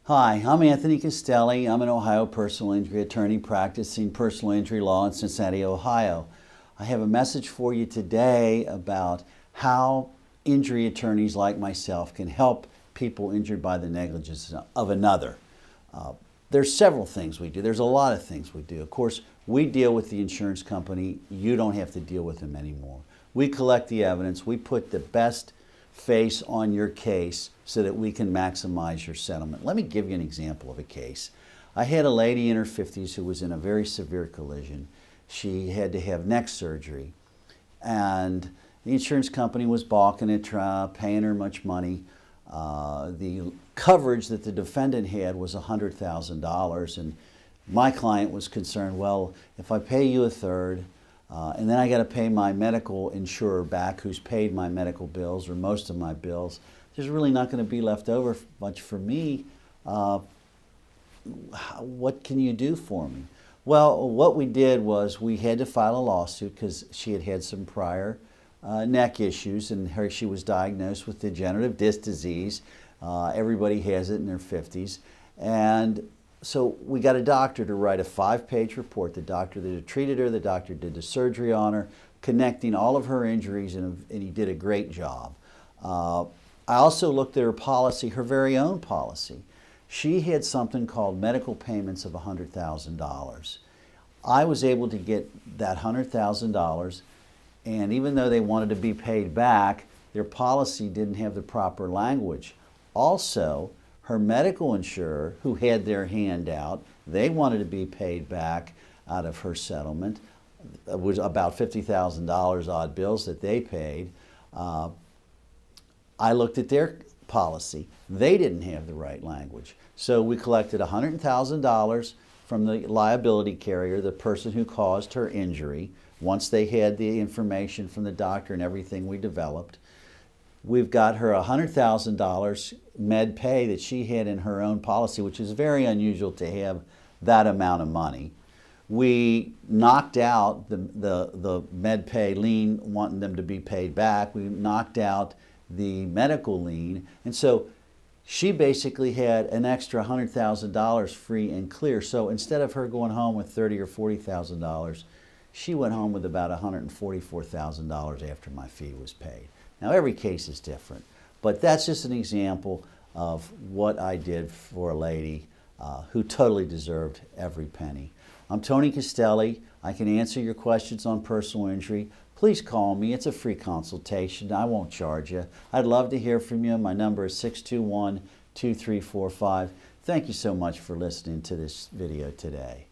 Hi, I'm Anthony Castelli. I'm an Ohio personal injury attorney practicing personal injury law in Cincinnati, Ohio. I have a message for you today about how injury attorneys like myself can help people injured by the negligence of another. There's several things we do. There's a lot of things we do. Of course, we deal with the insurance company. You don't have to deal with them anymore. We collect the evidence. We put the best face on your case so that we can maximize your settlement. Let me give you an example of a case. I had a lady in her 50s who was in a very severe collision. She had to have neck surgery, and the insurance company was balking at paying her much money. The coverage that the defendant had was $100,000, and my client was concerned, well, if I pay you a third, and then I got to pay my medical insurer back who's paid my medical bills or most of my bills, there's really not going to be left over much for me. What can you do for me? Well, what we did was we had to file a lawsuit because she had had some prior neck issues, and she was diagnosed with degenerative disc disease. Everybody has it in their 50s. And so we got a doctor to write a 5-page report. The doctor that had treated her, the doctor did the surgery on her, connecting all of her injuries, and he did a great job. I also looked at her policy, her very own policy. She had something called medical payments of $100,000. I was able to get that $100,000, and even though they wanted to be paid back, their policy didn't have the proper language. Also, her medical insurer, who had their hand out, they wanted to be paid back out of her settlement. It was about $50,000 odd bills that they paid. I looked at their policy. They didn't have the right language. So we collected $100,000 from the liability carrier, the person who caused her injury, once they had the information from the doctor and everything we developed. We've got her $100,000 med pay that she had in her own policy, which is very unusual to have that amount of money. We knocked out the med pay lien, wanting them to be paid back. We knocked out the medical lien, and so she basically had an extra $100,000 free and clear. So instead of her going home with $30,000 or $40,000, she went home with about $144,000 after my fee was paid. Now every case is different, but that's just an example of what I did for a lady who totally deserved every penny. I'm Tony Castelli. I can answer your questions on personal injury. Please call me. It's a free consultation. I won't charge you. I'd love to hear from you. My number is 621-2345. Thank you so much for listening to this video today.